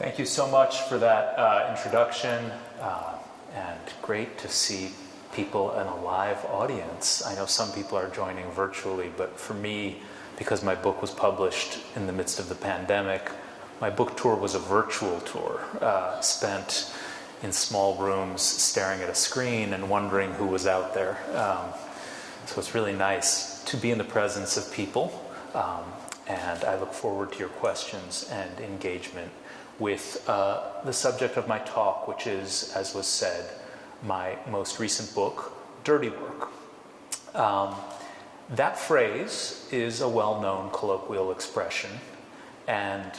Thank you so much for that introduction, and great to see people in a live audience. I know some people are joining virtually, but for me, because my book was published in the midst of the pandemic, my book tour was a virtual tour, spent in small rooms staring at a screen and wondering who was out there. So it's really nice to be in the presence of people, and I look forward to your questions and engagement with the subject of my talk, which is, as was said, my most recent book, Dirty Work. That phrase is a well-known colloquial expression and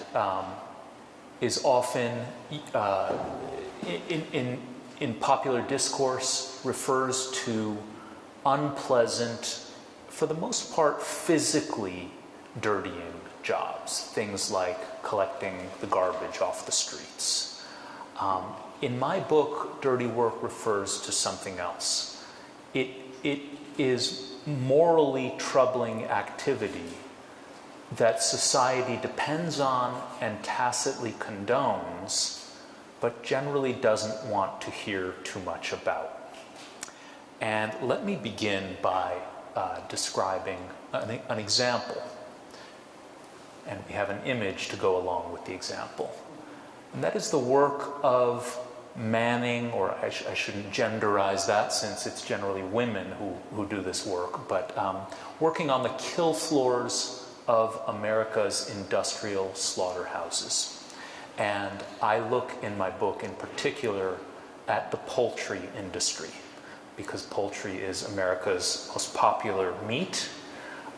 is often, in popular discourse, refers to unpleasant, for the most part, physically dirtying jobs, things like collecting the garbage off the streets. In my book, Dirty Work refers to something else. It is morally troubling activity that society depends on and tacitly condones, but generally doesn't want to hear too much about. And let me begin by describing an example. And we have an image to go along with the example. And that is the work of manning, or I shouldn't genderize that since it's generally women who do this work, but working on the kill floors of America's industrial slaughterhouses. And I look in my book in particular at the poultry industry, because poultry is America's most popular meat,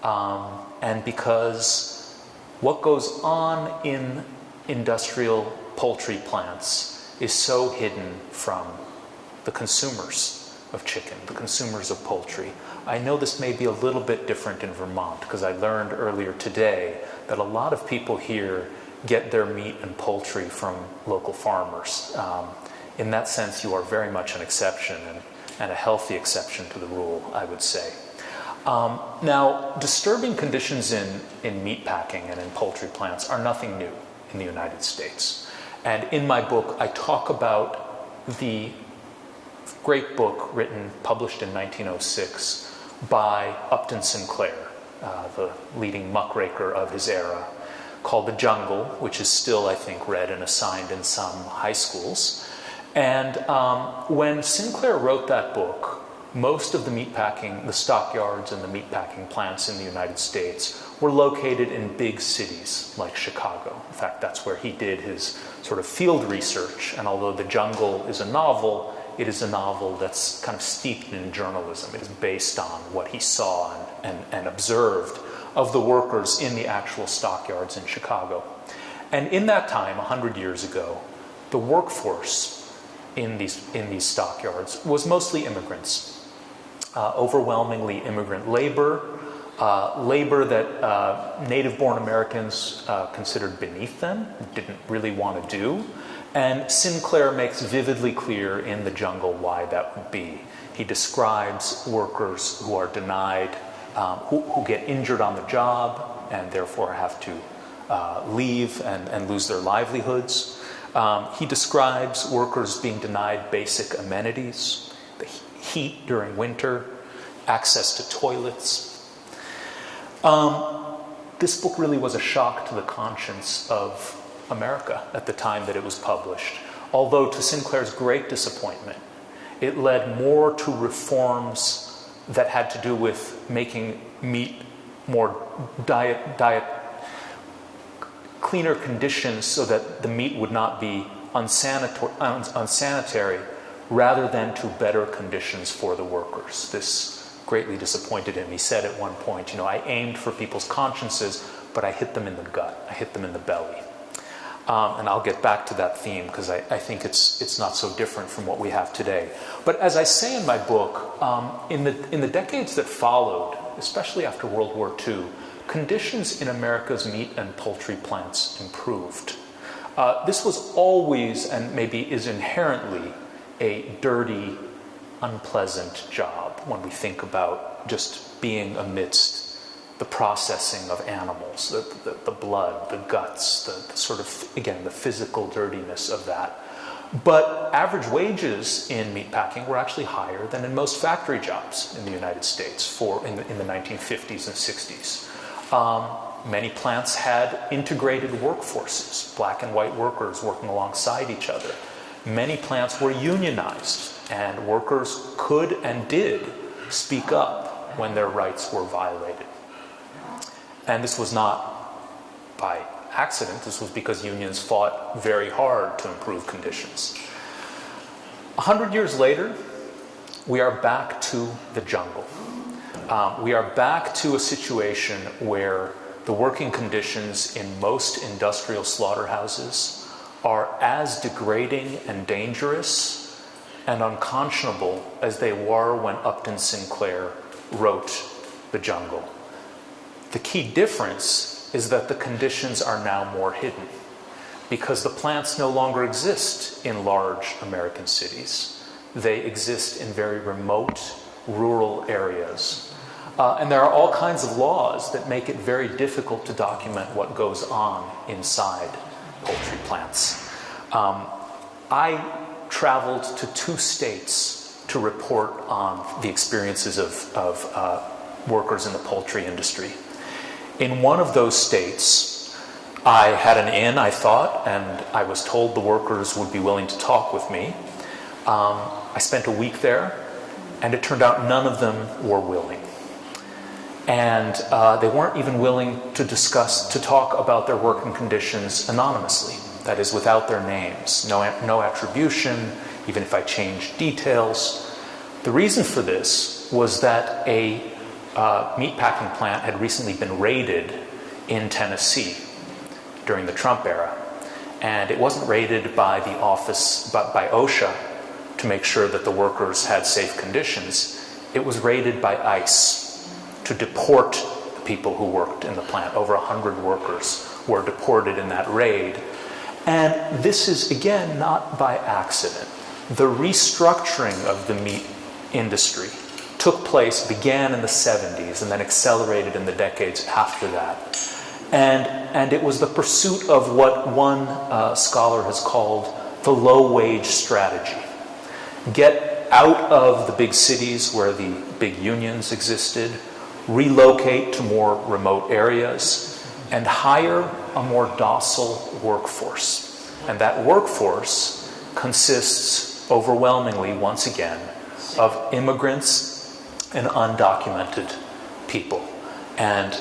and because what goes on in industrial poultry plants is so hidden from the consumers of chicken, the consumers of poultry. I know this may be a little bit different in Vermont, because I learned earlier today that a lot of people here get their meat and poultry from local farmers. In that sense, you are very much an exception, and a healthy exception to the rule, I would say. Now, disturbing conditions in meat packing and in poultry plants are nothing new in the United States. And in my book, I talk about the great book published in 1906 by Upton Sinclair, the leading muckraker of his era, called The Jungle, which is still, I think, read and assigned in some high schools. And when Sinclair wrote that book, most of the stockyards and the meatpacking plants in the United States were located in big cities like Chicago. In fact, that's where he did his sort of field research. And although The Jungle is a novel, it is a novel that's kind of steeped in journalism. It is based on what he saw and observed of the workers in the actual stockyards in Chicago. And in that time, 100 years ago, the workforce in these stockyards was mostly immigrants. Overwhelmingly immigrant labor, labor that native-born Americans considered beneath them, didn't really want to do. And Sinclair makes vividly clear in The Jungle why that would be. He describes workers who are denied, who get injured on the job and therefore have to leave and lose their livelihoods. He describes workers being denied basic amenities, the heat during winter, access to toilets. This book really was a shock to the conscience of America at the time that it was published. Although to Sinclair's great disappointment, it led more to reforms that had to do with making meat more cleaner conditions so that the meat would not be unsanitary, rather than to better conditions for the workers. This greatly disappointed him. He said at one point, I aimed for people's consciences, but I hit them in the gut. I hit them in the belly. And I'll get back to that theme because I think it's not so different from what we have today. But as I say in my book, in the decades that followed, especially after World War II, conditions in America's meat and poultry plants improved. This was always, and maybe is inherently, a dirty, unpleasant job when we think about just being amidst the processing of animals, the blood, the guts, the sort of, again, the physical dirtiness of that. But average wages in meatpacking were actually higher than in most factory jobs in the United States in the 1950s and 60s. Many plants had integrated workforces, black and white workers working alongside each other. Many plants were unionized, and workers could and did speak up when their rights were violated. And this was not by accident. This was because unions fought very hard to improve conditions. 100 years later, we are back to the jungle. We are back to a situation where the working conditions in most industrial slaughterhouses are as degrading and dangerous and unconscionable as they were when Upton Sinclair wrote The Jungle. The key difference is that the conditions are now more hidden because the plants no longer exist in large American cities. They exist in very remote, rural areas. And there are all kinds of laws that make it very difficult to document what goes on inside poultry plants. I traveled to 2 states to report on the experiences of workers in the poultry industry. In one of those states, I had an inn, I thought, and I was told the workers would be willing to talk with me. I spent a week there, and it turned out none of them were willing. And they weren't even willing to talk about their working conditions anonymously. That is, without their names, no attribution, even if I changed details. The reason for this was that a meatpacking plant had recently been raided in Tennessee during the Trump era. And it wasn't raided by the office, but by OSHA to make sure that the workers had safe conditions. It was raided by ICE to deport the people who worked in the plant. Over 100 workers were deported in that raid. And this is, again, not by accident. The restructuring of the meat industry began in the 70s and then accelerated in the decades after that. And it was the pursuit of what one scholar has called the low-wage strategy. Get out of the big cities where the big unions existed, relocate to more remote areas, and hire a more docile workforce. And that workforce consists overwhelmingly, once again, of immigrants and undocumented people. And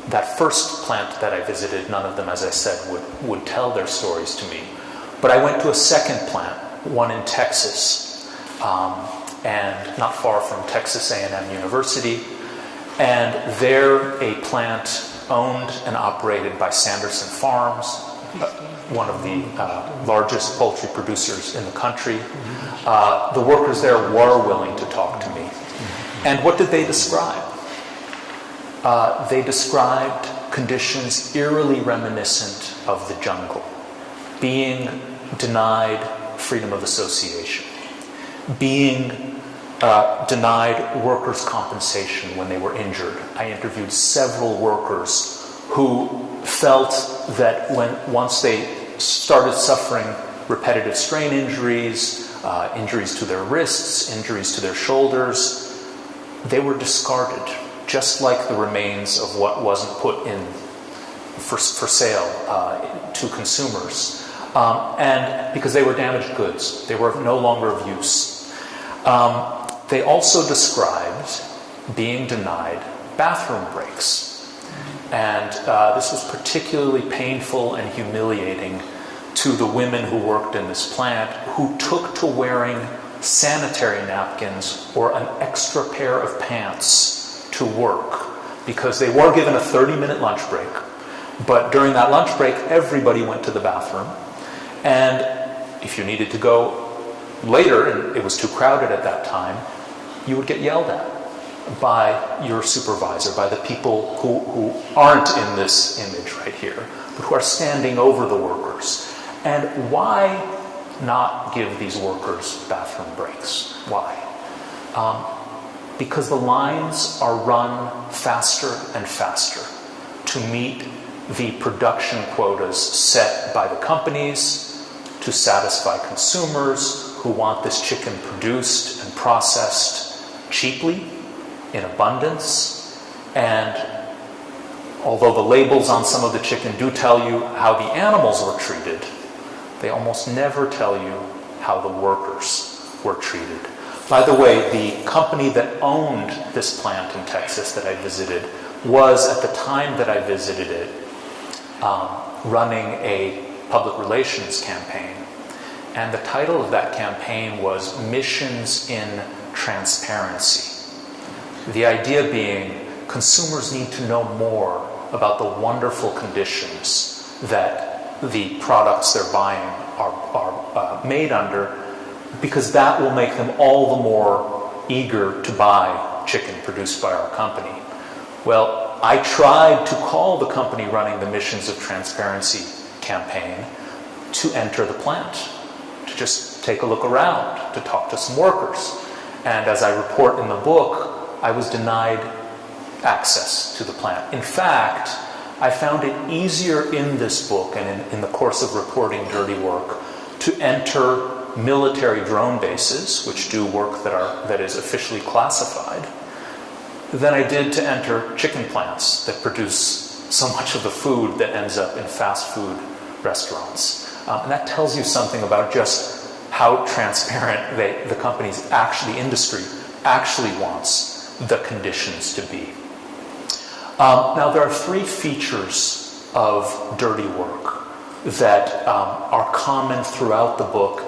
that first plant that I visited, none of them, as I said, would tell their stories to me. But I went to a second plant, one in Texas, and not far from Texas A&M University. And there, a plant owned and operated by Sanderson Farms, one of the largest poultry producers in the country. The workers there were willing to talk to me. And what did they describe? They described conditions eerily reminiscent of the jungle. Being denied freedom of association. Being denied workers' compensation when they were injured. I interviewed several workers who felt that once they started suffering repetitive strain injuries, injuries to their wrists, injuries to their shoulders, they were discarded, just like the remains of what wasn't put in for sale to consumers. And because they were damaged goods, they were no longer of use. They also described being denied bathroom breaks. And this was particularly painful and humiliating to the women who worked in this plant, who took to wearing sanitary napkins or an extra pair of pants to work, because they were given a 30-minute lunch break. But during that lunch break, everybody went to the bathroom. And if you needed to go later, and it was too crowded at that time, you would get yelled at by your supervisor, by the people who aren't in this image right here, but who are standing over the workers. And why not give these workers bathroom breaks? Why? because the lines are run faster and faster to meet the production quotas set by the companies to satisfy consumers who want this chicken produced and processed cheaply, in abundance. And although the labels on some of the chicken do tell you how the animals were treated, they almost never tell you how the workers were treated. By the way, the company that owned this plant in Texas that I visited was, at the time that I visited it, running a public relations campaign. And the title of that campaign was Missions in Transparency. The idea being, consumers need to know more about the wonderful conditions that the products they're buying are made under, because that will make them all the more eager to buy chicken produced by our company. Well, I tried to call the company running the Missions of Transparency campaign to enter the plant, to just take a look around, to talk to some workers. And as I report in the book, I was denied access to the plant. In fact, I found it easier in this book and in the course of reporting dirty work to enter military drone bases, which do work that is officially classified, than I did to enter chicken plants that produce so much of the food that ends up in fast food restaurants. And that tells you something about just how transparent the company's the industry actually wants the conditions to be. Now, there are three features of dirty work that are common throughout the book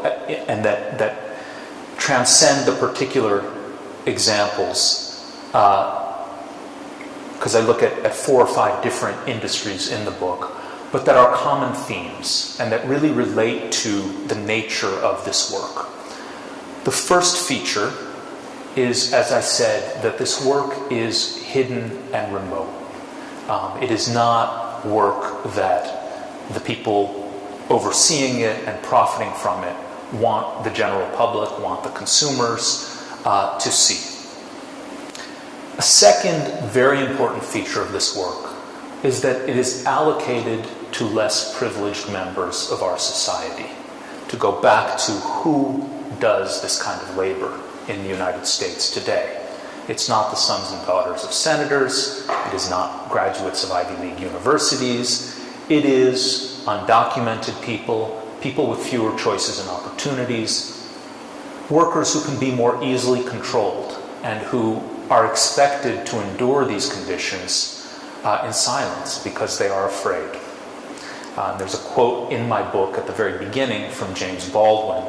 and that transcend the particular examples, because I look at 4 or 5 different industries in the book, but that are common themes and that really relate to the nature of this work. The first feature is, as I said, that this work is hidden and remote. It is not work that the people overseeing it and profiting from it want the general public, want the consumers to see. A second very important feature of this work is that it is allocated to less privileged members of our society. To go back to who does this kind of labor in the United States today. It's not the sons and daughters of senators. It is not graduates of Ivy League universities. It is undocumented people, people with fewer choices and opportunities, workers who can be more easily controlled and who are expected to endure these conditions in silence because they are afraid. There's a quote in my book at the very beginning from James Baldwin,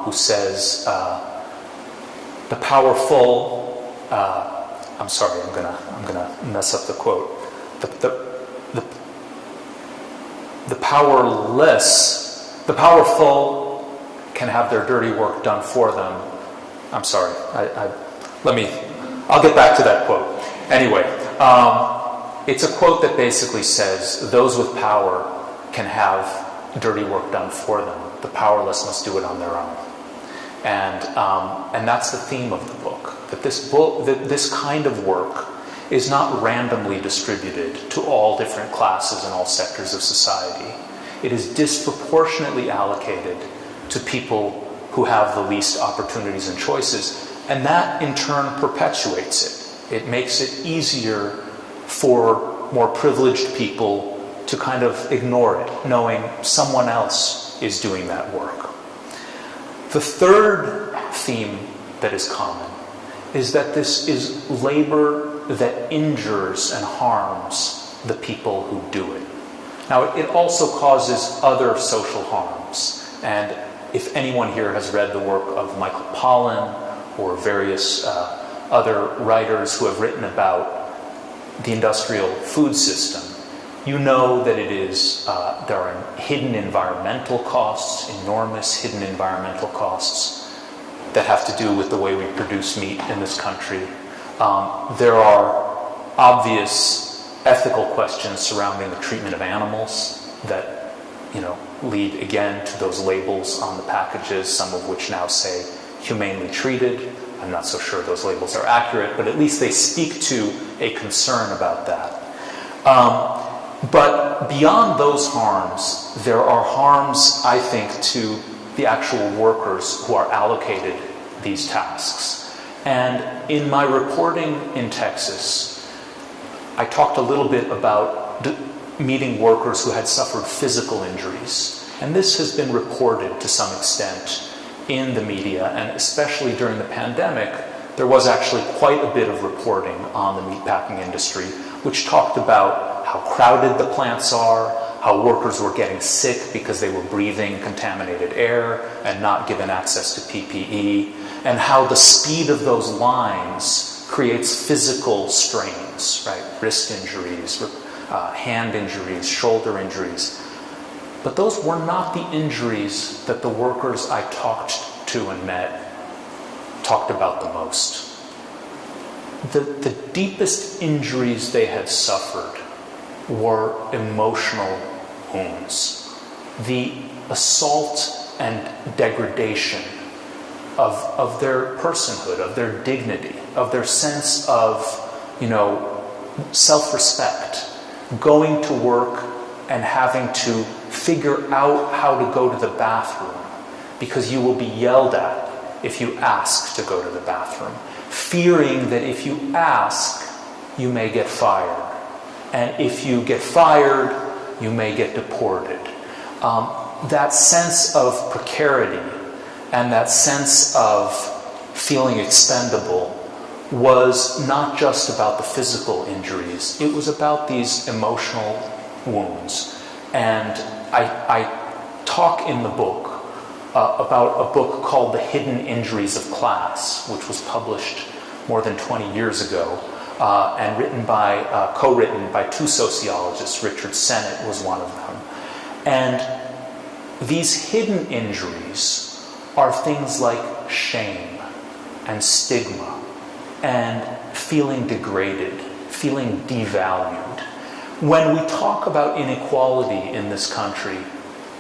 who says, "The powerful." I'm sorry, I'm gonna mess up the quote. The powerful can have their dirty work done for them. I'm sorry. I'll get back to that quote. Anyway, it's a quote that basically says, those with power can have dirty work done for them. The powerless must do it on their own. And that's the theme of the book. That this kind of work is not randomly distributed to all different classes and all sectors of society. It is disproportionately allocated to people who have the least opportunities and choices, and that in turn perpetuates it. It makes it easier for more privileged people to kind of ignore it, knowing someone else is doing that work. The third theme that is common is that this is labor that injures and harms the people who do it. Now, it also causes other social harms. And if anyone here has read the work of Michael Pollan or various other writers who have written about the industrial food system, you know that it is there are hidden environmental costs, enormous hidden environmental costs that have to do with the way we produce meat in this country. There are obvious ethical questions surrounding the treatment of animals that, lead again to those labels on the packages, some of which now say humanely treated. I'm not so sure those labels are accurate, but at least they speak to a concern about that. But beyond those harms, there are harms, I think, to the actual workers who are allocated these tasks. And in my reporting in Texas, I talked a little bit about meeting workers who had suffered physical injuries. And this has been reported to some extent in the media, and especially during the pandemic, there was actually quite a bit of reporting on the meatpacking industry, which talked about how crowded the plants are, how workers were getting sick because they were breathing contaminated air and not given access to PPE, and how the speed of those lines creates physical strains, right? Wrist injuries, hand injuries, shoulder injuries. But those were not the injuries that the workers I talked to and met talked about the most. The deepest injuries they had suffered were emotional wounds. The assault and degradation of their personhood, of their dignity, of their sense of, self-respect, going to work and having to figure out how to go to the bathroom because you will be yelled at if you ask to go to the bathroom, fearing that if you ask, you may get fired. And if you get fired, you may get deported. That sense of precarity and that sense of feeling expendable was not just about the physical injuries. It was about these emotional wounds. And I talk in the book about a book called The Hidden Injuries of Class, which was published more than 20 years ago, and co-written by two sociologists. Richard Sennett was one of them. And these hidden injuries are things like shame and stigma and feeling degraded, feeling devalued. When we talk about inequality in this country,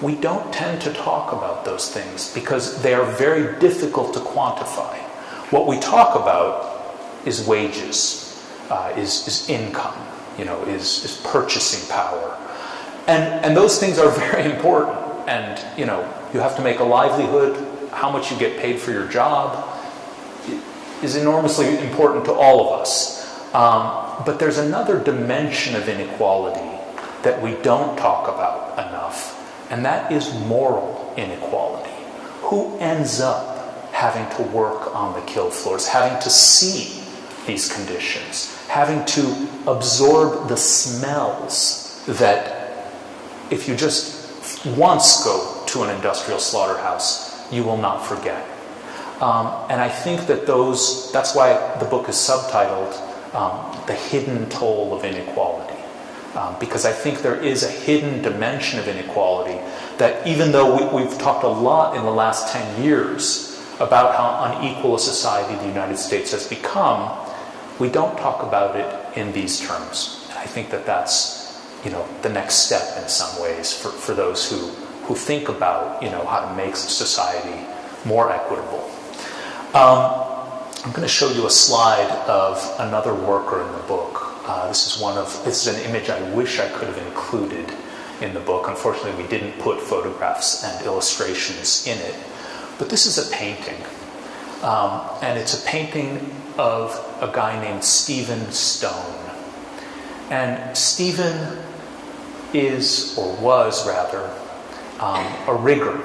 we don't tend to talk about those things because they are very difficult to quantify. What we talk about is wages, is income, is purchasing power. And those things are very important. And, you have to make a livelihood. How much you get paid for your job is enormously important to all of us. But there's another dimension of inequality that we don't talk about enough, and that is moral inequality. Who ends up having to work on the kill floors, having to see these conditions, having to absorb the smells that if you just once go to an industrial slaughterhouse, you will not forget. And I think that that's why the book is subtitled The Hidden Toll of Inequality. Because I think there is a hidden dimension of inequality that even though we've talked a lot in the last 10 years about how unequal a society the United States has become, we don't talk about it in these terms. And I think that that's the next step in some ways for those who think about how to make society more equitable. I'm going to show you a slide of another worker in the book. This is an image I wish I could have included in the book. Unfortunately, we didn't put photographs and illustrations in it. But this is a painting. And it's a painting of a guy named Stephen Stone. And Stephen was a rigger.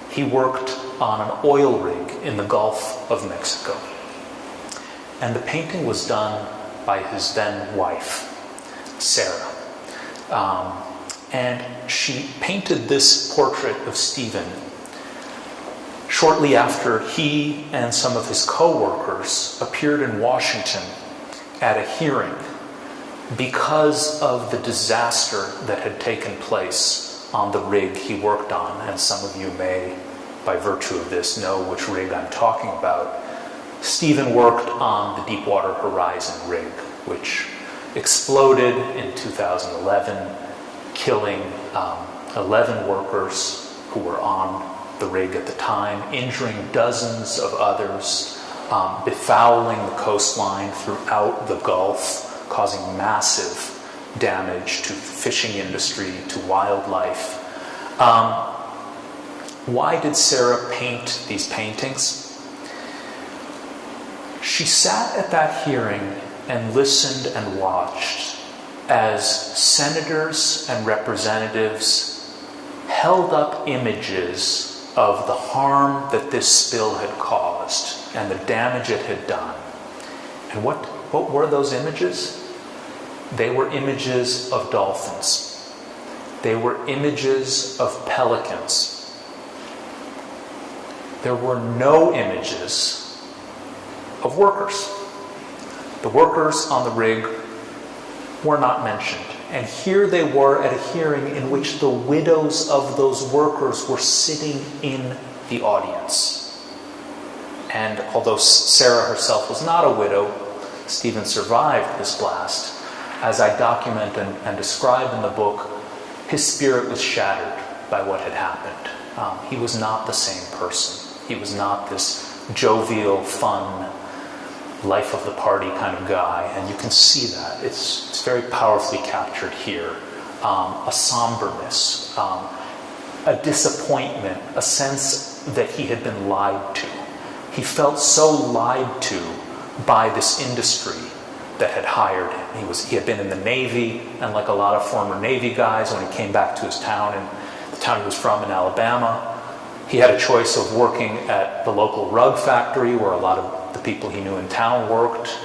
He worked on an oil rig in the Gulf of Mexico. And the painting was done by his then wife, Sarah. And she painted this portrait of Stephen shortly after he and some of his co-workers appeared in Washington at a hearing because of the disaster that had taken place on the rig he worked on. And some of you may, by virtue of this, know which rig I'm talking about. Stephen worked on the Deepwater Horizon rig, which exploded in 2011, killing 11 workers who were on the rig at the time, injuring dozens of others. befouling the coastline throughout the Gulf, causing massive damage to the fishing industry, to wildlife. Why did Sarah paint these paintings? She sat at that hearing and listened and watched as senators and representatives held up images of the harm that this spill had caused and the damage it had done. And what were those images? They were images of dolphins. They were images of pelicans. There were no images of workers. The workers on the rig were not mentioned. And here they were at a hearing in which the widows of those workers were sitting in the audience. And although Sarah herself was not a widow, Stephen survived this blast. As I document and describe in the book, his spirit was shattered by what had happened. He was not the same person. He was not this jovial, fun, life of the party kind of guy. And you can see that. It's very powerfully captured here. A somberness, a disappointment, a sense that he had been lied to. He felt so lied to by this industry that had hired him. He had been in the Navy, and like a lot of former Navy guys, when he came back to his town, and the town he was from in Alabama, he had a choice of working at the local rug factory where a lot of the people he knew in town worked,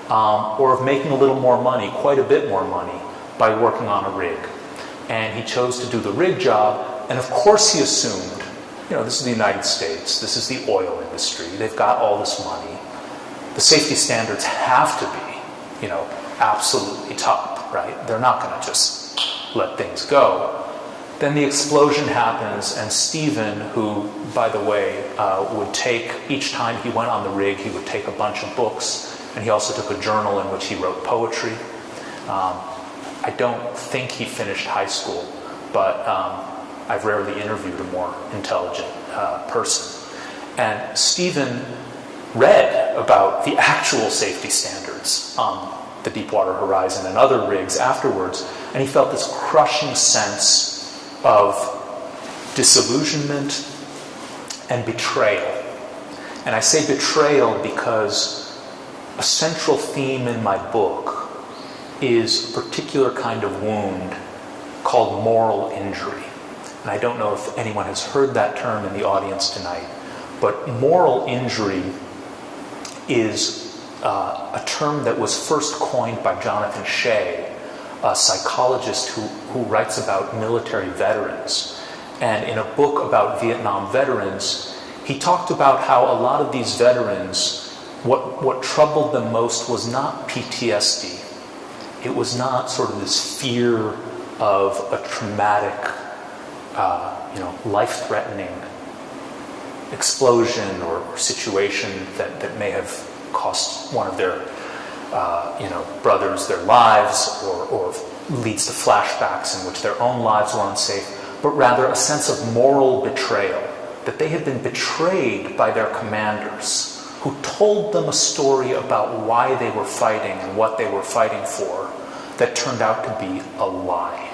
or of making a little more money, quite a bit more money, by working on a rig. And he chose to do the rig job, and of course he assumed, this is the United States, this is the oil industry, they've got all this money. The safety standards have to be, absolutely top, right? They're not going to just let things go. Then the explosion happens, and Stephen, who, by the way, would take, each time he went on the rig, he would take a bunch of books, and he also took a journal in which he wrote poetry. I don't think he finished high school, but I've rarely interviewed a more intelligent person. And Stephen read about the actual safety standards on the Deepwater Horizon and other rigs afterwards, and he felt this crushing sense of disillusionment and betrayal. And I say betrayal because a central theme in my book is a particular kind of wound called moral injury. And I don't know if anyone has heard that term in the audience tonight, but moral injury is a term that was first coined by Jonathan Shea, a psychologist who writes about military veterans. And in a book about Vietnam veterans, he talked about how a lot of these veterans, what troubled them most was not PTSD. It was not sort of this fear of a traumatic, life-threatening explosion or situation that may have cost one of their brothers their lives, or leads to flashbacks in which their own lives were unsafe, but rather a sense of moral betrayal, that they had been betrayed by their commanders, who told them a story about why they were fighting and what they were fighting for that turned out to be a lie.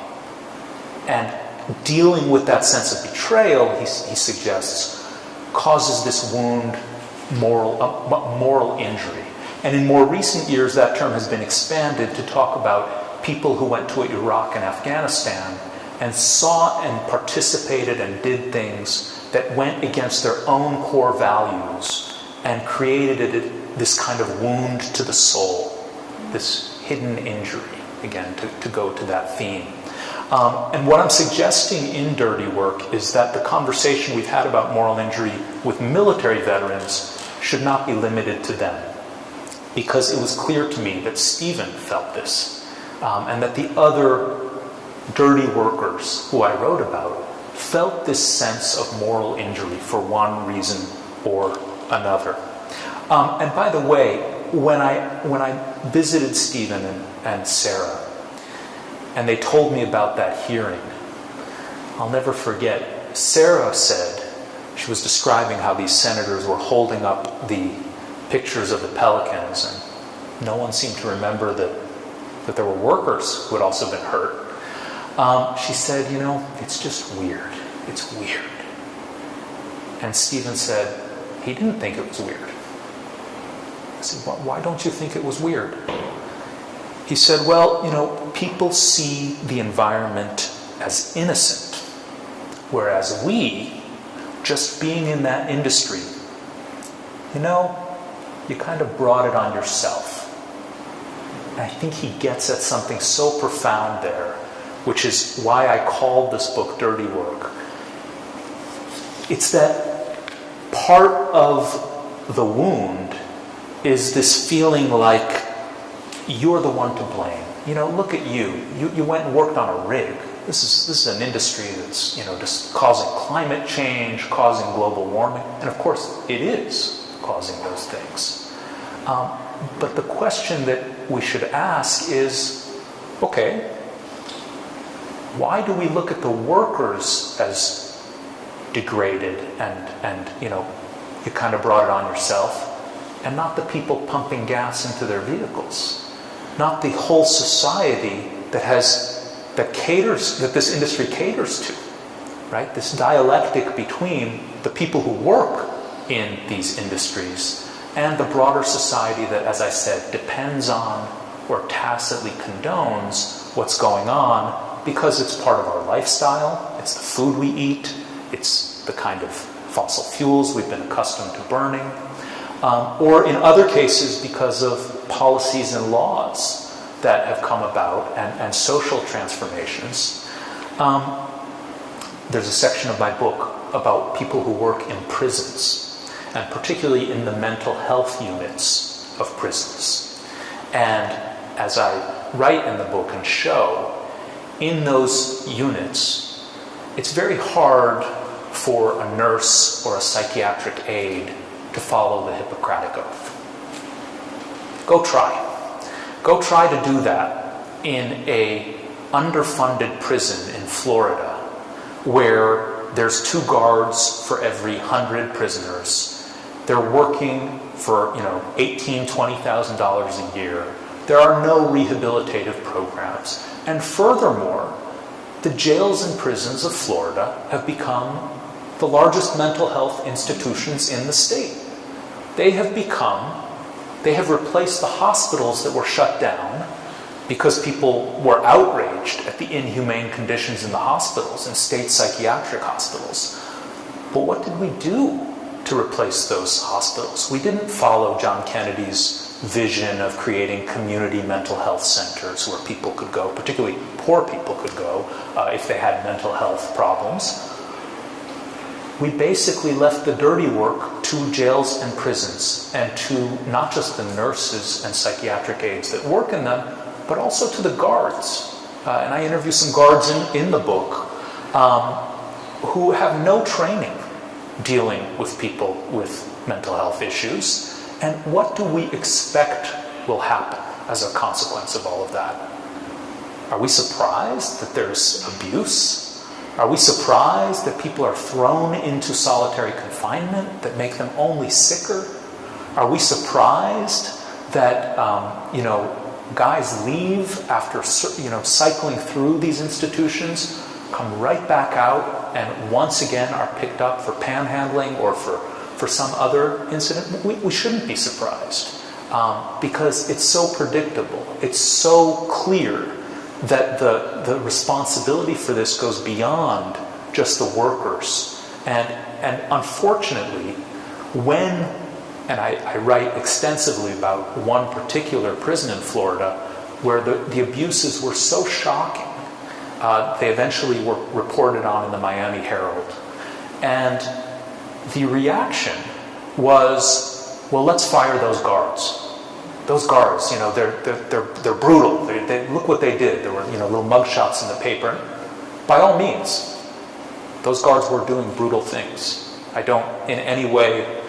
And dealing with that sense of betrayal, he suggests, causes this wound, moral injury. And in more recent years, that term has been expanded to talk about people who went to Iraq and Afghanistan and saw and participated and did things that went against their own core values and created this kind of wound to the soul, this hidden injury, again, to go to that theme. And what I'm suggesting in Dirty Work is that the conversation we've had about moral injury with military veterans should not be limited to them, because it was clear to me that Stephen felt this, and that the other dirty workers who I wrote about felt this sense of moral injury for one reason or another. And by the way, when I visited Stephen and Sarah, and they told me about that hearing, I'll never forget, Sarah said, she was describing how these senators were holding up the pictures of the pelicans, and no one seemed to remember that there were workers who had also been hurt. She said, it's just weird. It's weird. And Stephen said, he didn't think it was weird. I said, why don't you think it was weird? He said, well, people see the environment as innocent, whereas we, just being in that industry, you kind of brought it on yourself. And I think he gets at something so profound there, which is why I called this book Dirty Work. It's that part of the wound is this feeling like you're the one to blame. Look at you. You went and worked on a rig. This is an industry that's, just causing climate change, causing global warming. And of course, it is causing those things. But the question that we should ask is, okay, why do we look at the workers as degraded and you kind of brought it on yourself, and not the people pumping gas into their vehicles, not the whole society that this industry caters to, right? This dialectic between the people who work in these industries and the broader society that, as I said, depends on or tacitly condones what's going on because it's part of our lifestyle, it's the food we eat, it's the kind of fossil fuels we've been accustomed to burning, or in other cases because of policies and laws that have come about and social transformations. There's a section of my book about people who work in prisons, and particularly in the mental health units of prisons. And as I write in the book and show, in those units, it's very hard for a nurse or a psychiatric aide to follow the Hippocratic Oath. Go try. Go try to do that in a underfunded prison in Florida where there's 2 guards for every 100 prisoners. They're working for, $18,000, $20,000 a year. There are no rehabilitative programs. And furthermore, the jails and prisons of Florida have become the largest mental health institutions in the state. They have replaced the hospitals that were shut down because people were outraged at the inhumane conditions in the hospitals, in state psychiatric hospitals. But what did we do to replace those hospitals? We didn't follow John Kennedy's vision of creating community mental health centers where people could go, particularly poor people could go, if they had mental health problems. We basically left the dirty work to jails and prisons, and to not just the nurses and psychiatric aides that work in them, but also to the guards. And I interview some guards in the book who have no training dealing with people with mental health issues. And what do we expect will happen as a consequence of all of that? Are we surprised that there's abuse? Are we surprised that people are thrown into solitary confinement that make them only sicker? Are we surprised that guys leave after cycling through these institutions, come right back out, and once again are picked up for panhandling or for some other incident? We shouldn't be surprised because it's so predictable. It's so clear that the responsibility for this goes beyond just the workers. And unfortunately, and I write extensively about one particular prison in Florida where the abuses were so shocking, they eventually were reported on in the Miami Herald. And the reaction was, well, let's fire those guards. Those guards, they're brutal. They look what they did. There were, little mugshots in the paper. By all means, those guards were doing brutal things. I don't in any way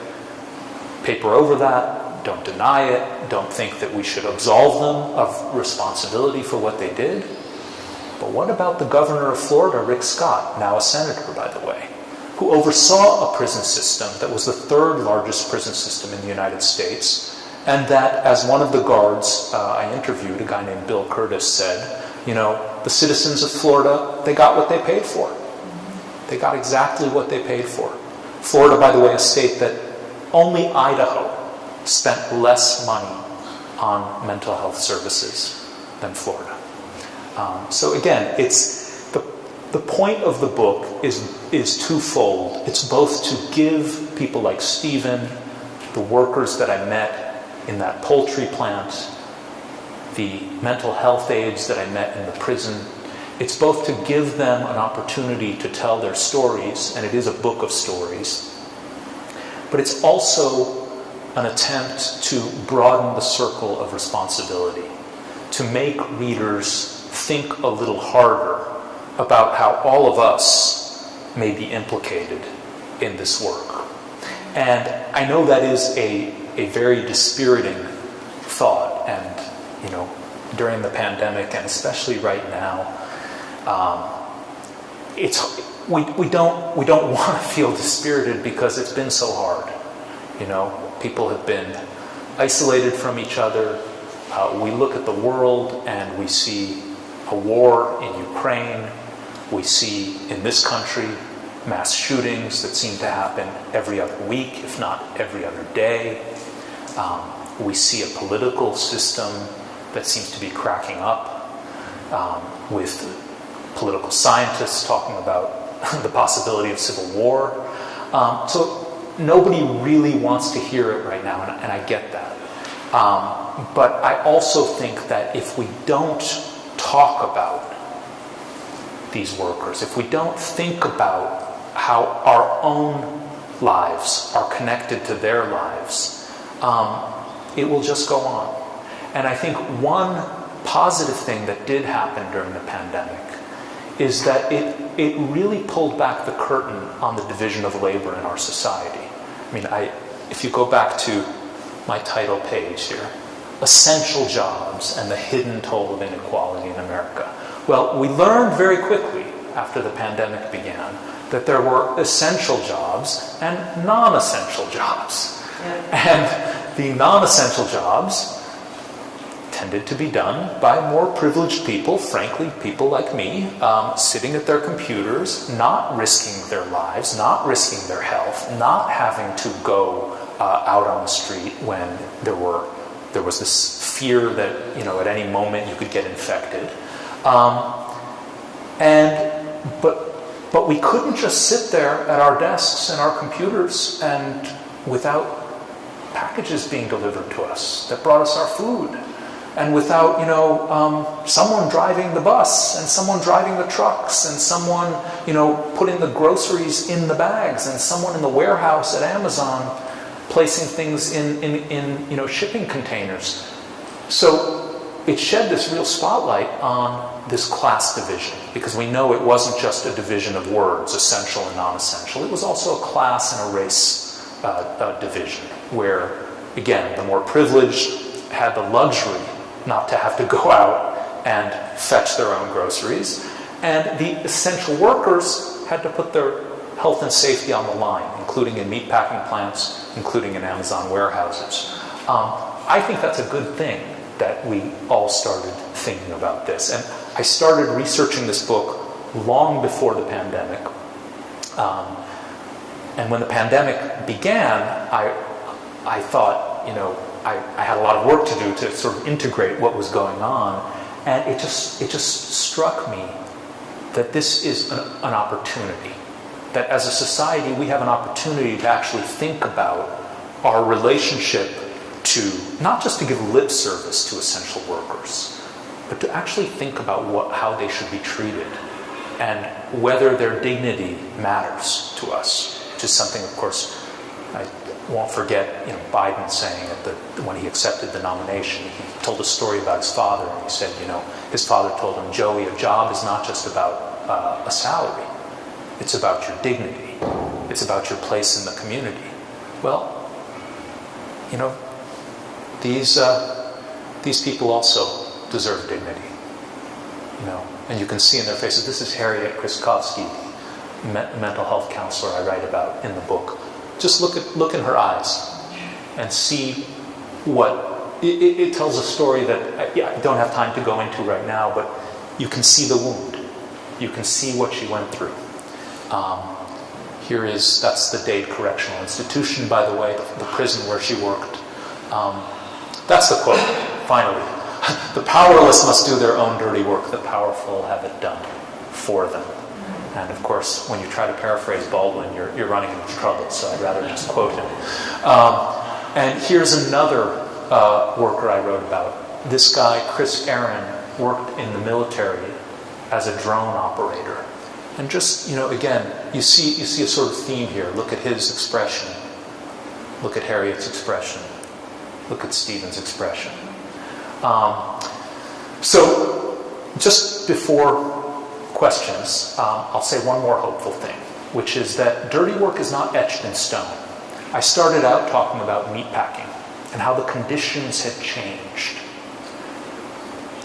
paper over that, don't deny it, don't think that we should absolve them of responsibility for what they did. But what about the governor of Florida, Rick Scott, now a senator, by the way, who oversaw a prison system that was the third largest prison system in the United States, and that, as one of the guards I interviewed, a guy named Bill Curtis, said, you know, the citizens of Florida, they got what they paid for. They got exactly what they paid for. Florida, by the way, a state that only Idaho spent less money on mental health services than Florida. So again, it's the point of the book is twofold. It's both to give people like Stephen, the workers that I met in that poultry plant, the mental health aides that I met in the prison. It's both to give them an opportunity to tell their stories, and it is a book of stories, but it's also an attempt to broaden the circle of responsibility, to make readers think a little harder about how all of us may be implicated in this work. And I know that is a very dispiriting thought, and you know, during the pandemic, and especially right now, we don't want to feel dispirited because it's been so hard. You know, people have been isolated from each other. We look at the world and we see a war in Ukraine. We see in this country mass shootings that seem to happen every other week, if not every other day. We see a political system that seems to be cracking up, with political scientists talking about the possibility of civil war. So nobody really wants to hear it right now, and I get that. But I also think that if we don't talk about these workers, if we don't think about how our own lives are connected to their lives, it will just go on. And I think one positive thing that did happen during the pandemic is that it really pulled back the curtain on the division of labor in our society. I mean, if you go back to my title page here, Essential Jobs and the Hidden Toll of Inequality in America. Well, we learned very quickly after the pandemic began that there were essential jobs and non-essential jobs. Yeah. And the non-essential jobs tended to be done by more privileged people, frankly, people like me, sitting at their computers, not risking their lives, not risking their health, not having to go out on the street when there was this fear that, you know, at any moment you could get infected. But we couldn't just sit there at our desks and our computers and without packages being delivered to us that brought us our food, and without, you know, someone driving the bus and someone driving the trucks and someone, you know, putting the groceries in the bags and someone in the warehouse at Amazon placing things in you know, shipping containers. So it shed this real spotlight on this class division, because we know it wasn't just a division of words, essential and non-essential. It was also a class and a race division, where, again, the more privileged had the luxury not to have to go out and fetch their own groceries, and the essential workers had to put their health and safety on the line, including in meatpacking plants, including in Amazon warehouses. I think that's a good thing that we all started thinking about this. And I started researching this book long before the pandemic. And when the pandemic began, I thought, you know, I had a lot of work to do to sort of integrate what was going on. And it just struck me that this is an opportunity. That as a society, we have an opportunity to actually think about our relationship to, not just to give lip service to essential workers, but to actually think about how they should be treated and whether their dignity matters to us, which is something, of course, I won't forget, you know, Biden saying when he accepted the nomination. He told a story about his father, and he said, you know, his father told him, Joey, a job is not just about a salary. It's about your dignity. It's about your place in the community. Well, you know, these people also deserve dignity. You know, and you can see in their faces. This is Harriet Kriskowski, mental health counselor I write about in the book. Just look in her eyes and see what it tells a story that I don't have time to go into right now, but you can see the wound. You can see what she went through. That's the Dade Correctional Institution, by the way, the prison where she worked. That's the quote, finally. The powerless must do their own dirty work. The powerful have it done for them. And of course, when you try to paraphrase Baldwin, you're running into trouble, so I'd rather just quote him. And here's another worker I wrote about. This guy, Chris Aaron, worked in the military as a drone operator. And just, again, you see a sort of theme here. Look at his expression. Look at Harriet's expression. Look at Stephen's expression. So, just before questions, I'll say one more hopeful thing, which is that dirty work is not etched in stone. I started out talking about meatpacking and how the conditions had changed.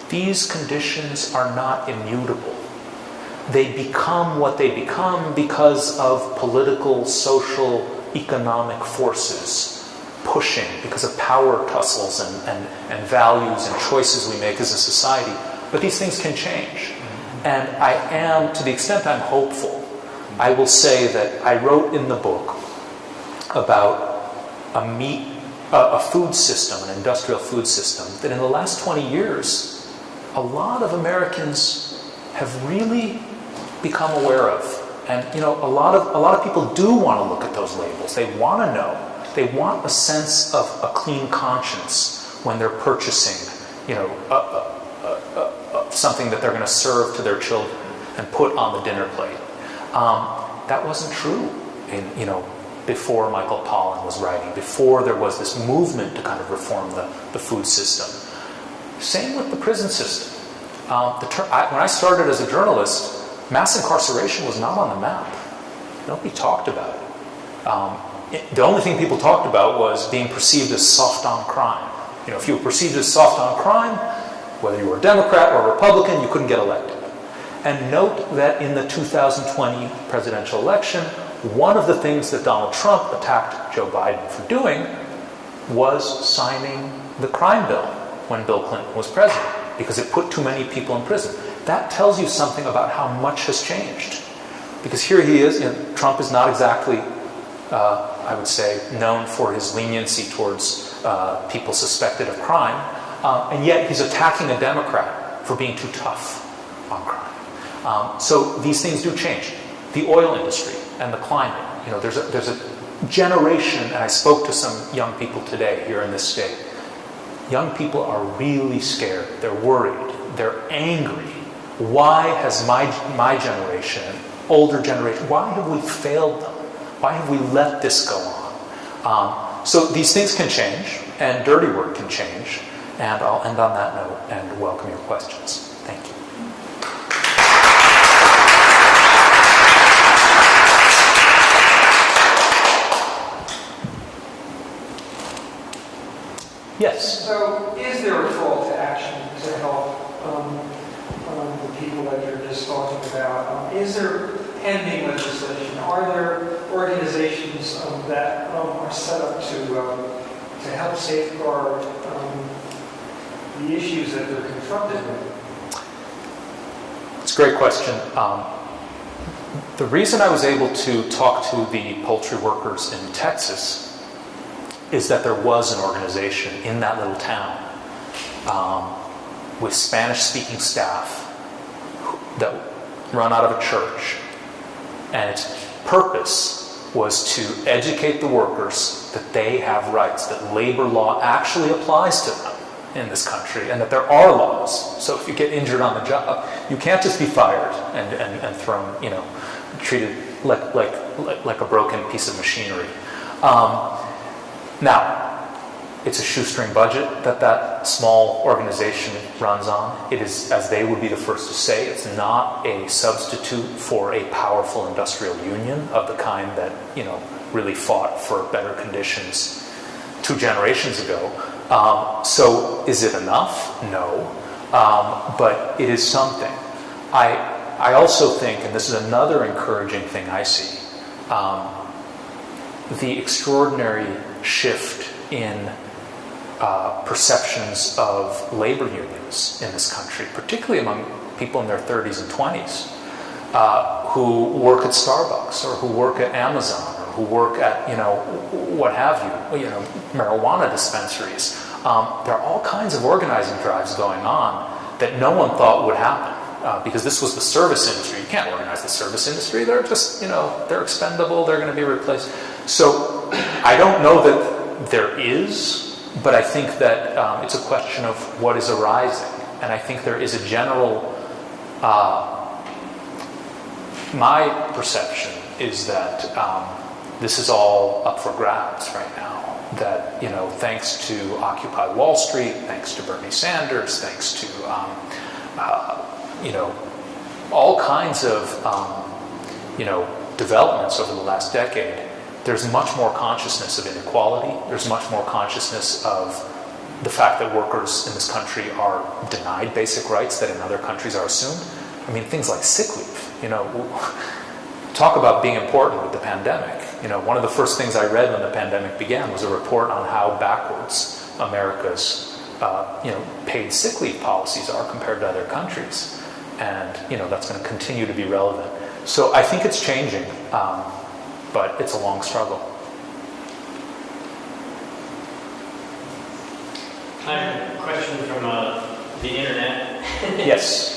These conditions are not immutable. They become what they become because of political, social, economic forces pushing, because of power tussles and values and choices we make as a society. But these things can change. And I am, to the extent I'm hopeful, I will say that I wrote in the book about a food system, an industrial food system, that in the last 20 years, a lot of Americans have really become aware of. And a lot of people do want to look at those labels. They want to know. They want a sense of a clean conscience when they're purchasing, something that they're going to serve to their children and put on the dinner plate. That wasn't true before Michael Pollan was writing, before there was this movement to kind of reform the food system. Same with the prison system. When I started as a journalist, mass incarceration was not on the map. Nobody talked about it. The only thing people talked about was being perceived as soft on crime. If you were perceived as soft on crime, whether you were a Democrat or a Republican, you couldn't get elected. And note that in the 2020 presidential election, one of the things that Donald Trump attacked Joe Biden for doing was signing the crime bill when Bill Clinton was president, because it put too many people in prison. That tells you something about how much has changed. Because here he is, Trump is not exactly, I would say, known for his leniency towards people suspected of crime, and yet he's attacking a Democrat for being too tough on crime. So these things do change. The oil industry and the climate, there's a generation, and I spoke to some young people today here in this state. Young people are really scared. They're worried. They're angry. Why has my generation, older generation, why have we failed them? Why have we let this go on? So these things can change, and dirty work can change. And I'll end on that note and welcome your questions. Thank you. Yes? So is there a call to action to help the people that you're just talking about? Is there pending legislation? Are there organizations that are set up to help safeguard the issues that they're confronted with? It's a great question. The reason I was able to talk to the poultry workers in Texas is that there was an organization in that little town with Spanish-speaking staff that run out of a church. And its purpose was to educate the workers that they have rights, that labor law actually applies to them in this country, and that there are laws. So if you get injured on the job, you can't just be fired and thrown, treated like a broken piece of machinery. Now, it's a shoestring budget that small organization runs on. It is, as they would be the first to say, it's not a substitute for a powerful industrial union of the kind that, really fought for better conditions 2 generations ago. So is it enough? No. But it is something. I also think, and this is another encouraging thing I see, the extraordinary shift in perceptions of labor unions in this country, particularly among people in their 30s and 20s, who work at Starbucks or who work at Amazon or who work at, what have you, marijuana dispensaries. There are all kinds of organizing drives going on that no one thought would happen because this was the service industry. You can't organize the service industry. They're just, they're expendable. They're going to be replaced. So I don't know that there is, but I think that it's a question of what is arising. And I think there is a general, my perception is that this is all up for grabs right now. That, thanks to Occupy Wall Street, thanks to Bernie Sanders, thanks to, all kinds of, developments over the last decade, there's much more consciousness of inequality. There's much more consciousness of the fact that workers in this country are denied basic rights that in other countries are assumed. I mean, things like sick leave, talk about being important with the pandemic. One of the first things I read when the pandemic began was a report on how backwards America's, paid sick leave policies are compared to other countries. And, that's going to continue to be relevant. So I think it's changing, but it's a long struggle. I have a question from the internet. Yes.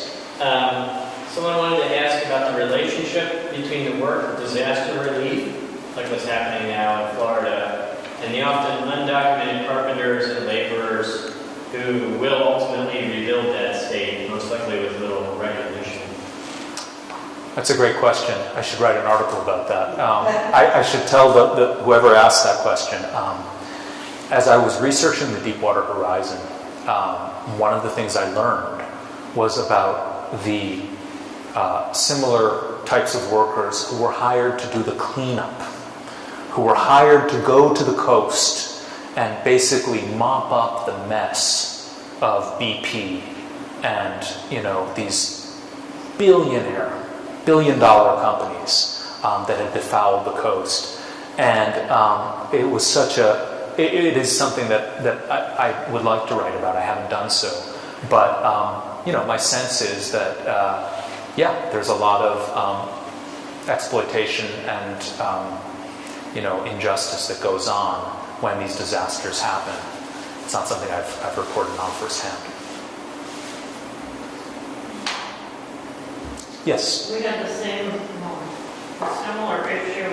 Someone wanted to ask about the relationship between the work of disaster relief, like what's happening now in Florida, and the often undocumented carpenters and laborers who will ultimately rebuild that state, most likely with little recognition. That's a great question. I should write an article about that. I should tell whoever asked that question. As I was researching the Deepwater Horizon, one of the things I learned was about the similar types of workers who were hired to do the cleanup, who were hired to go to the coast and basically mop up the mess of BP and, these billion-dollar companies that had befouled the coast. And it was it is something that I would like to write about. I haven't done so. But, my sense is that, there's a lot of exploitation and, injustice that goes on when these disasters happen. It's not something I've reported on firsthand. Yes? We had the same similar issue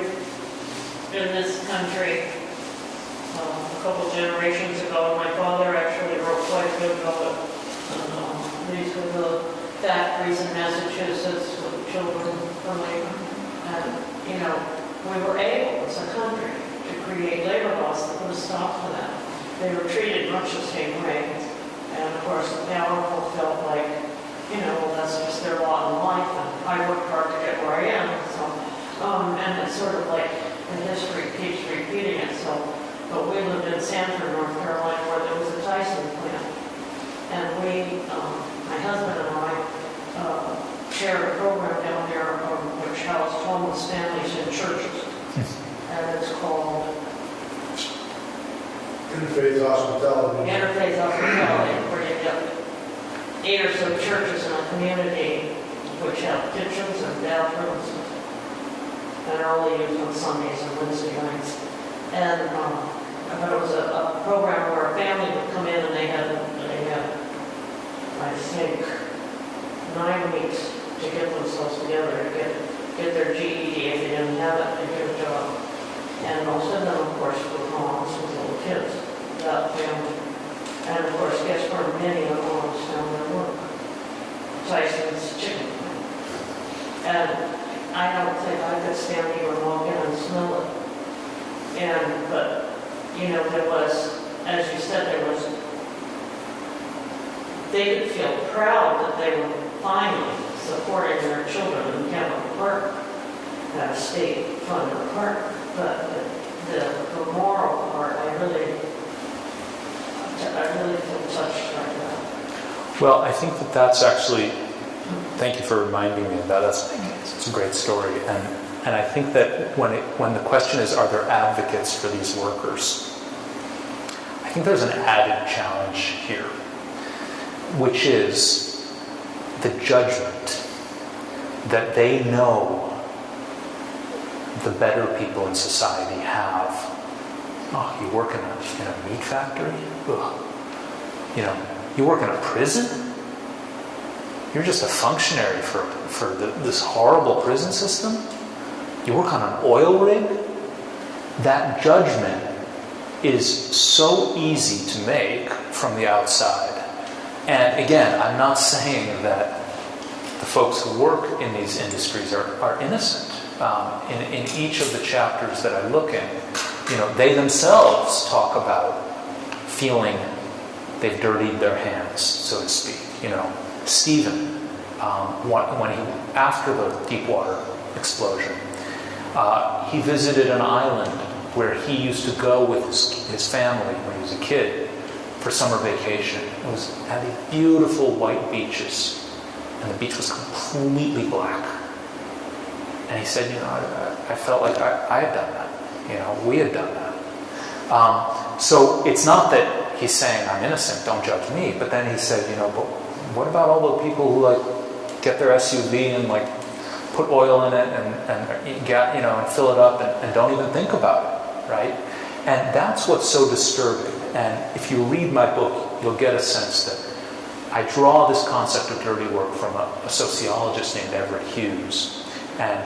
in this country a couple generations ago. My father actually wrote quite a bit about it. These were the factories in Massachusetts with children from labor. And, we were able as a country to create labor laws that put a stop to that. They were treated much the same way. And of course, the powerful felt like, that's just their lot in life, and I worked hard to get where I am. So, and it's sort of like the history keeps repeating itself. But we lived in Sanford, North Carolina, where there was a Tyson plant. And we, my husband and I, shared a program down there which housed homeless families in churches. And it's called Interfaith Hospitality. Interfaith Hospitality, where you get 8 or so churches in a community which have kitchens and bathrooms and are only used on Sundays and Wednesday nights. And but it was a program where a family would come in and they had I think 9 weeks to get themselves together, to get their GED if they didn't have it, to get a job. And most of them, of course, were moms with little kids, that family. And of course, guess where many of the moms found their work? Tyson's chicken plant. And I don't think I could stand to even walk in and smell it. But there was, as you said, they could feel proud that they were finally supporting their children in Chemical Park, at a state-funded park. But the moral part, I really feel touched by that. Well, I think that's actually Thank you for reminding me of that. It's a great story. And I think that when the question is, are there advocates for these workers? I think there's an added challenge here, which is the judgment that they know the better people in society have. Oh, you work in a meat factory? Ugh. You work in a prison? You're just a functionary for this horrible prison system? You work on an oil rig? That judgment is so easy to make from the outside. And again, I'm not saying that the folks who work in these industries are innocent. In each of the chapters that I look in, they themselves talk about feeling they've dirtied their hands, so to speak. Stephen, when he, after the Deepwater explosion, he visited an island where he used to go with his family when he was a kid for summer vacation. It had these beautiful white beaches, and the beach was completely black. And he said, I felt like I had done that. We had done that. So it's not that he's saying I'm innocent, don't judge me. But then he said, but what about all the people who get their SUV and put oil in it and get and fill it up and don't even think about it, right? And that's what's so disturbing. And if you read my book, you'll get a sense that I draw this concept of dirty work from a sociologist named Everett Hughes. And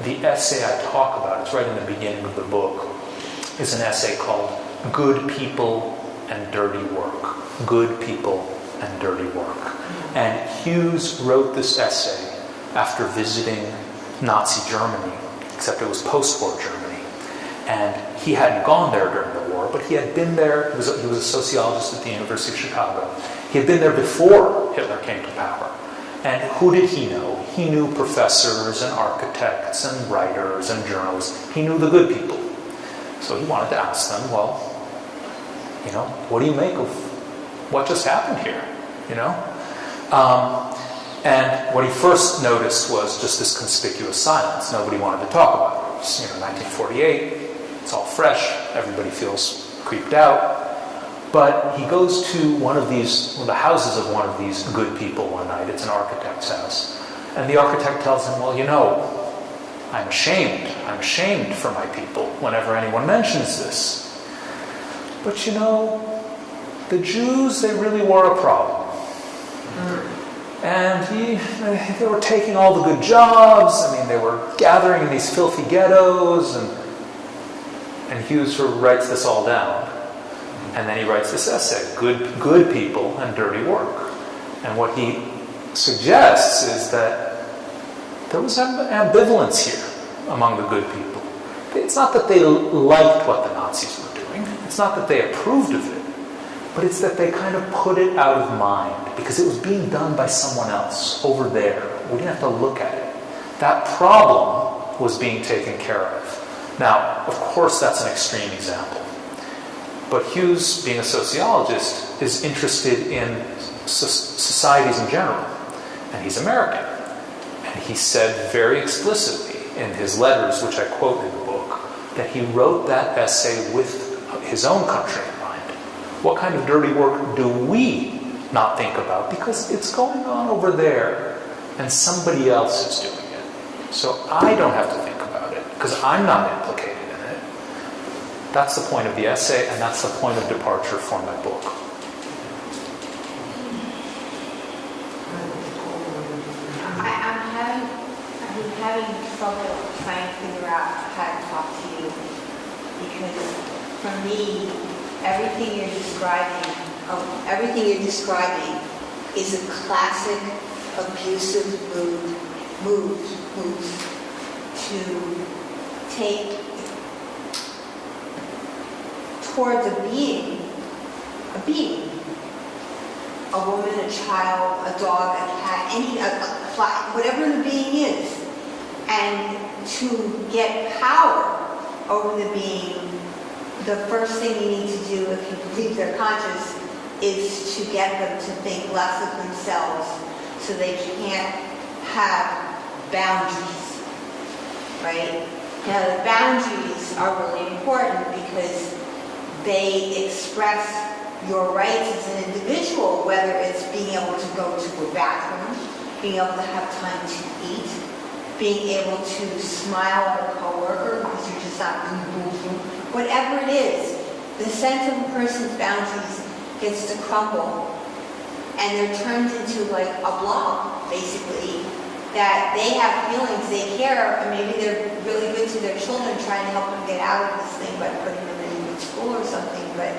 the essay I talk about, it's right in the beginning of the book, is an essay called Good People and Dirty Work. Good People and Dirty Work. And Hughes wrote this essay after visiting Nazi Germany, except it was post-war Germany. And he hadn't gone there during the war, but he had been there. He was a sociologist at the University of Chicago. He had been there before Hitler came to power. And who did he know? He knew professors and architects and writers and journalists. He knew the good people. So he wanted to ask them, well, what do you make of what just happened here? And what he first noticed was just this conspicuous silence. Nobody wanted to talk about it. It was 1948. It's all fresh. Everybody feels creeped out. But he goes to the houses of one of these good people one night. It's an architect's house. And the architect tells him, well, I'm ashamed. I'm ashamed for my people whenever anyone mentions this. But the Jews, they really were a problem. And they were taking all the good jobs. They were gathering in these filthy ghettos. And Hughes writes this all down. And then he writes this essay, Good People and Dirty Work. And what he suggests is that there was ambivalence here among the good people. It's not that they liked what the Nazis were doing. It's not that they approved of it. But it's that they kind of put it out of mind because it was being done by someone else over there. We didn't have to look at it. That problem was being taken care of. Now, of course, that's an extreme example. But Hughes, being a sociologist, is interested in societies in general. And he's American. And he said very explicitly in his letters, which I quote in the book, that he wrote that essay with his own country in mind. What kind of dirty work do we not think about? Because it's going on over there, and somebody else is doing it. So I don't have to think about it, because I'm not implicated. That's the point of the essay, and that's the point of departure for my book. I'm having trouble trying to figure out how to talk to you, because for me, everything you're describing is a classic abusive move to take towards a being, a woman, a child, a dog, a cat, a fly, whatever the being is, and to get power over the being. The first thing you need to do, if you believe they're conscious, is to get them to think less of themselves, so they can't have boundaries, right? Now, the boundaries are really important because they express your rights as an individual, whether it's being able to go to a bathroom, being able to have time to eat, being able to smile at a coworker because you're just not doing boo-boo. Whatever it is, the sense of a person's boundaries gets to crumble, and they're turned into like a blob, basically, that they have feelings, they care, and maybe they're really good to their children, trying to help them get out of this thing by putting them in a good school or something, but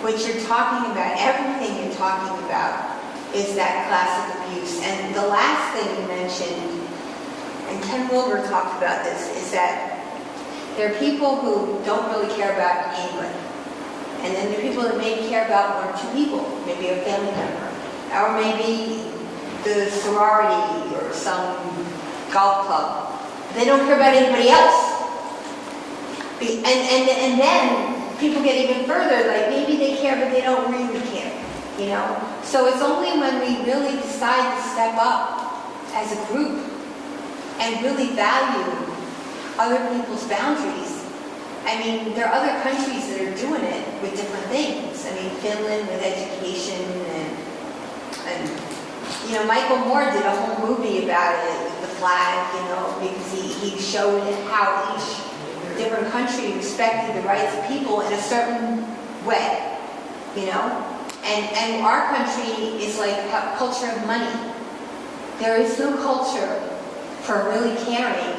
what you're talking about, everything you're talking about, is that classic abuse. And the last thing you mentioned, and Ken Wilber talked about this, is that there are people who don't really care about anybody. And then there are people that maybe care about one or two people, maybe a family member, or maybe the sorority or some golf club. They don't care about anybody else. And then people get even further, like maybe they care but they don't really care, you know? So it's only when we really decide to step up as a group and really value other people's boundaries. I mean, there are other countries that are doing it with different things. I mean, Finland with education and you know, Michael Moore did a whole movie about it with the flag, you know, because he showed how each different country respected the rights of people in a certain way, you know? And our country is like a culture of money. There is no culture for really caring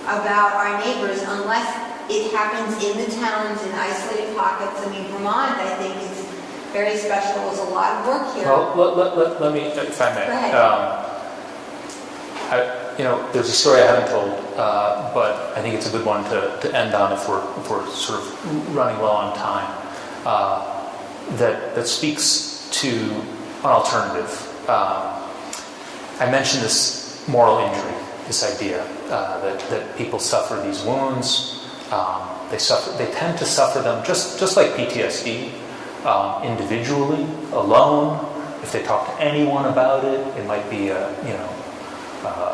about our neighbors unless it happens in the towns, in isolated pockets. I mean, Vermont, I think, is very special. There's a lot of work here. Well, let me, if I may. Go ahead. You know, there's a story I haven't told, but I think it's a good one to end on if we're sort of running low on time. That speaks to an alternative. I mentioned this moral injury, this idea that people suffer these wounds. They tend to suffer them just like PTSD, individually, alone. If they talk to anyone about it, it might be a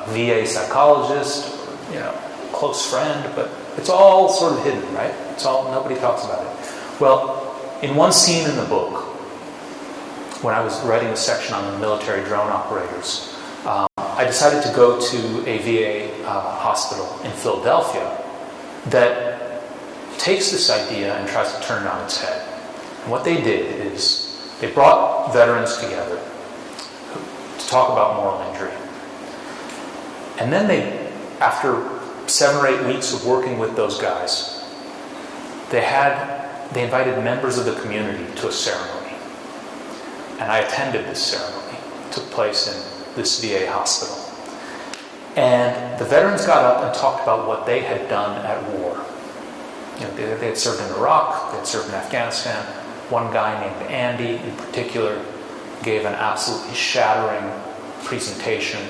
VA psychologist, or, you know, close friend, but it's all sort of hidden, right? Nobody talks about it. Well, in one scene in the book, when I was writing a section on the military drone operators, I decided to go to a VA hospital in Philadelphia that takes this idea and tries to turn it on its head. And what they did is they brought veterans together to talk about moral injury. And then after 7 or 8 weeks of working with those guys, they invited members of the community to a ceremony. And I attended this ceremony. It took place in this VA hospital. And the veterans got up and talked about what they had done at war. You know, they had served in Iraq, they had served in Afghanistan. One guy named Andy, in particular, gave an absolutely shattering presentation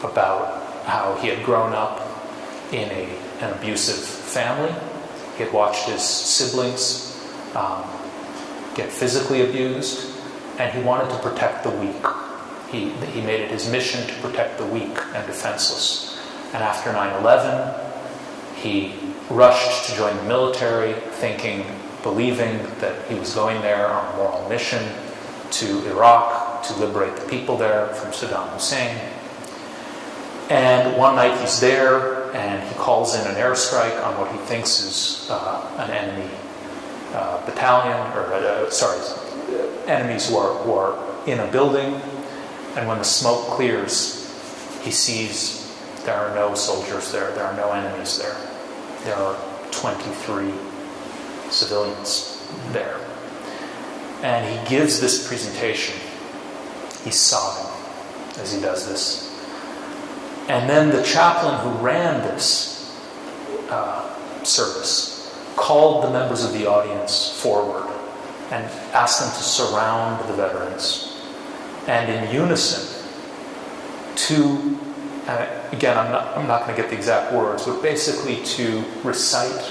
about how he had grown up in an abusive family. He had watched his siblings get physically abused, and he wanted to protect the weak. He made it his mission to protect the weak and defenseless. And after 9/11, he rushed to join the military, believing that he was going there on a moral mission to Iraq to liberate the people there from Saddam Hussein. And one night he's there, and he calls in an airstrike on what he thinks is an enemy battalion, enemies who are in a building. And when the smoke clears, he sees there are no soldiers there, there are no enemies there. There are 23 civilians there. And he gives this presentation. He's sobbing as he does this. And then the chaplain who ran this service called the members of the audience forward and asked them to surround the veterans. And in unison, again, I'm not going to get the exact words, but basically to recite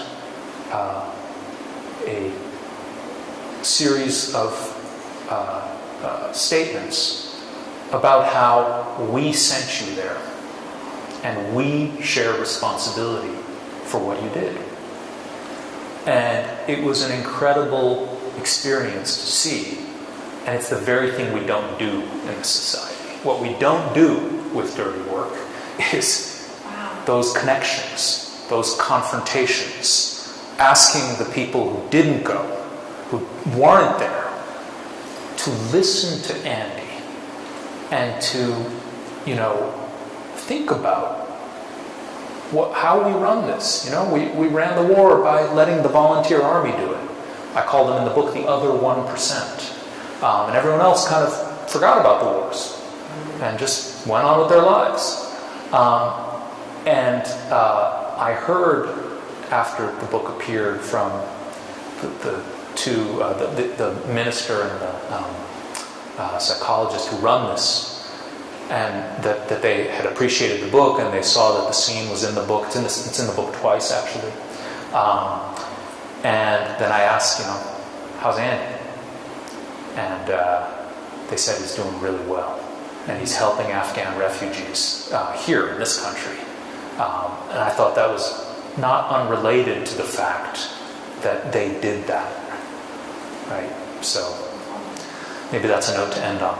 a series of statements about how we sent you there and we share responsibility for what you did. And it was an incredible experience to see, and it's the very thing we don't do in this society. What we don't do with dirty work is those connections, those confrontations, asking the people who didn't go, who weren't there, to listen to Andy and to, think about how we run this. We ran the war by letting the volunteer army do it. I call them in the book the other 1%. And everyone else kind of forgot about the wars and just went on with their lives. I heard after the book appeared from the minister and the psychologist who run this, and that they had appreciated the book, and they saw that the scene was in the book. It's in the book twice, actually. And then I asked, how's Andy? And they said he's doing really well, and he's helping Afghan refugees here in this country. And I thought that was not unrelated to the fact that they did that, right? So maybe that's a note to end on.